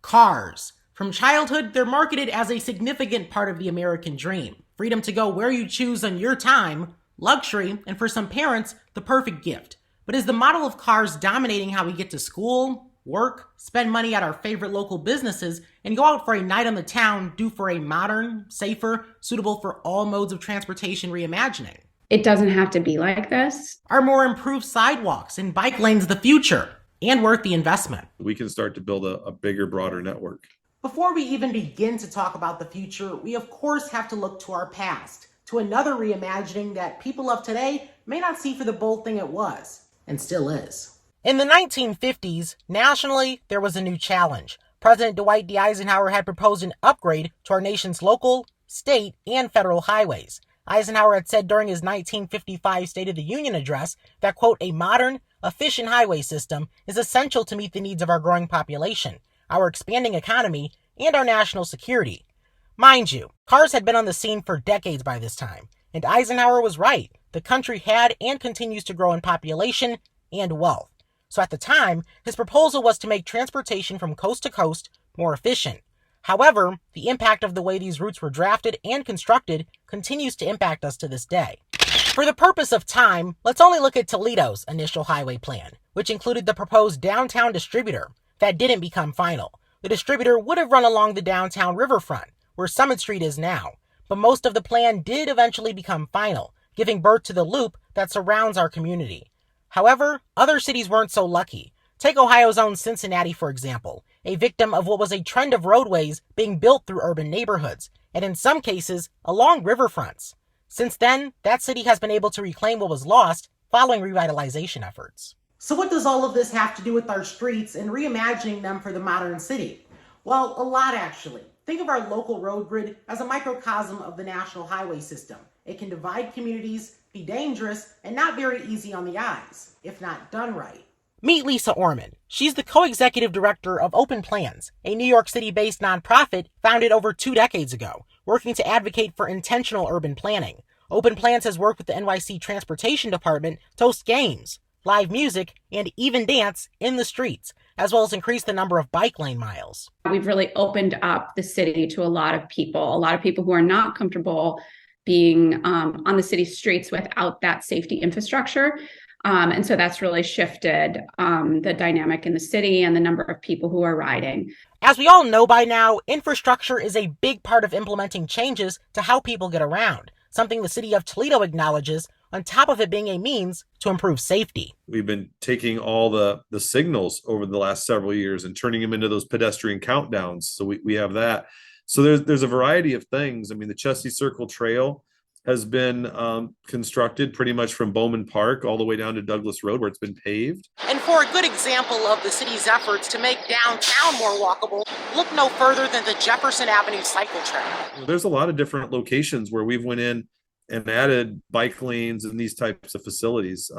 Cars. From childhood, they're marketed as a significant part of the American dream. Freedom to go where you choose on your time, luxury, and for some parents, the perfect gift. But is the model of cars dominating how we get to school, work, spend money at our favorite local businesses, and go out for a night on the town due for a modern, safer, suitable for all modes of transportation reimagining? It doesn't have to be like this. Are more improved sidewalks and bike lanes the future and worth the investment? We can start to build a bigger, broader network. Before we even begin to talk about the future, we of course have to look to our past, to another reimagining that people of today may not see for the bold thing it was, and still is. In the 1950s, nationally, there was a new challenge. President Dwight D. Eisenhower had proposed an upgrade to our nation's local, state, and federal highways. Eisenhower had said during his 1955 State of the Union address that, quote, a modern, efficient highway system is essential to meet the needs of our growing population, our expanding economy, and our national security. Mind you, cars had been on the scene for decades by this time, and Eisenhower was right. The country had and continues to grow in population and wealth. So at the time, his proposal was to make transportation from coast to coast more efficient. However, the impact of the way these routes were drafted and constructed continues to impact us to this day. For the purpose of time, let's only look at Toledo's initial highway plan, which included the proposed downtown distributor that didn't become final. The distributor would have run along the downtown riverfront, where Summit Street is now, but most of the plan did eventually become final, giving birth to the loop that surrounds our community. However, other cities weren't so lucky. Take Ohio's own Cincinnati, for example, a victim of what was a trend of roadways being built through urban neighborhoods, and in some cases, along riverfronts. Since then, that city has been able to reclaim what was lost following revitalization efforts. So what does all of this have to do with our streets and reimagining them for the modern city? Well, a lot actually. Think of our local road grid as a microcosm of the national highway system. It can divide communities, be dangerous, and not very easy on the eyes, if not done right. Meet Lisa Orman. She's the co-executive director of Open Plans, a New York City-based nonprofit founded over 2 decades ago, working to advocate for intentional urban planning. Open Plans has worked with the NYC Transportation Department to host games, live music, and even dance in the streets, as well as increase the number of bike lane miles. We've really opened up the city to a lot of people who are not comfortable being on the city streets without that safety infrastructure. And so that's really shifted the dynamic in the city and the number of people who are riding. As we all know by now, infrastructure is a big part of implementing changes to how people get around, something the city of Toledo acknowledges, on top of it being a means to improve safety. We've been taking all the signals over the last several years and turning them into those pedestrian countdowns. So we have that. So there's a variety of things. I mean, the Chessie Circle Trail has been constructed pretty much from Bowman Park all the way down to Douglas Road, where it's been paved. And for a good example of the city's efforts to make downtown more walkable, look no further than the Jefferson Avenue cycle trail. There's a lot of different locations where we've went in and added bike lanes and these types of facilities.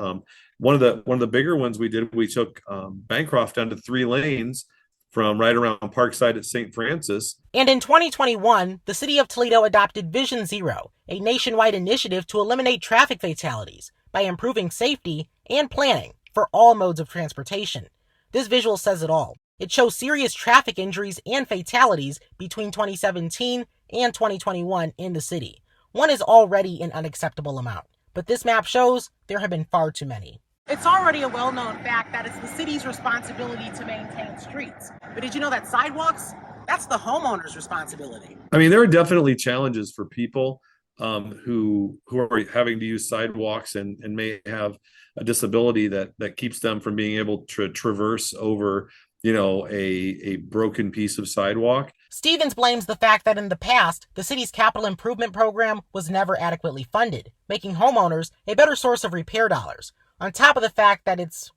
One of the bigger ones we did, we took Bancroft down to 3 lanes from right around Parkside at St. Francis. And in 2021, the city of Toledo adopted Vision Zero, a nationwide initiative to eliminate traffic fatalities by improving safety and planning for all modes of transportation. This visual says it all. It shows serious traffic injuries and fatalities between 2017 and 2021 in the city. One is already an unacceptable amount, but this map shows there have been far too many. It's already a well-known fact that it's the city's responsibility to maintain streets. But did you know that sidewalks, that's the homeowner's responsibility? I mean, there are definitely challenges for people who are having to use sidewalks and may have a disability that keeps them from being able to traverse over, a broken piece of sidewalk. Stevens blames the fact that in the past, the city's capital improvement program was never adequately funded, making homeowners a better source of repair dollars. On top of the fact that it's,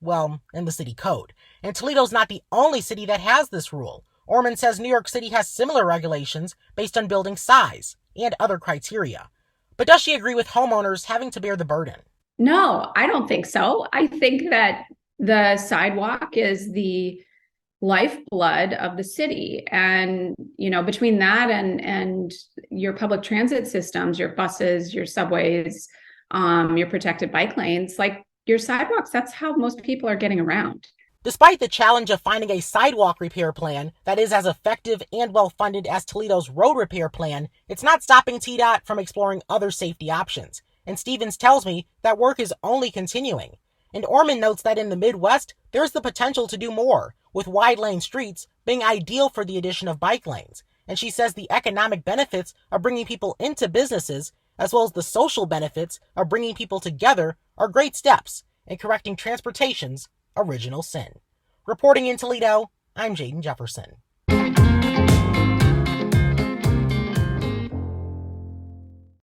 in the city code. And Toledo's not the only city that has this rule. Orman says New York City has similar regulations based on building size and other criteria. But does she agree with homeowners having to bear the burden? No, I don't think so. I think that the sidewalk is the lifeblood of the city. And, between that and your public transit systems, your buses, your subways, your protected bike lanes, like your sidewalks, that's how most people are getting around. Despite the challenge of finding a sidewalk repair plan that is as effective and well-funded as Toledo's road repair plan, it's not stopping TDOT from exploring other safety options. And Stevens tells me that work is only continuing. And Orman notes that in the Midwest, there's the potential to do more, with wide lane streets being ideal for the addition of bike lanes. And she says the economic benefits of bringing people into businesses, as well as the social benefits of bringing people together, are great steps in correcting transportation's original sin. Reporting in Toledo, I'm Jaden Jefferson.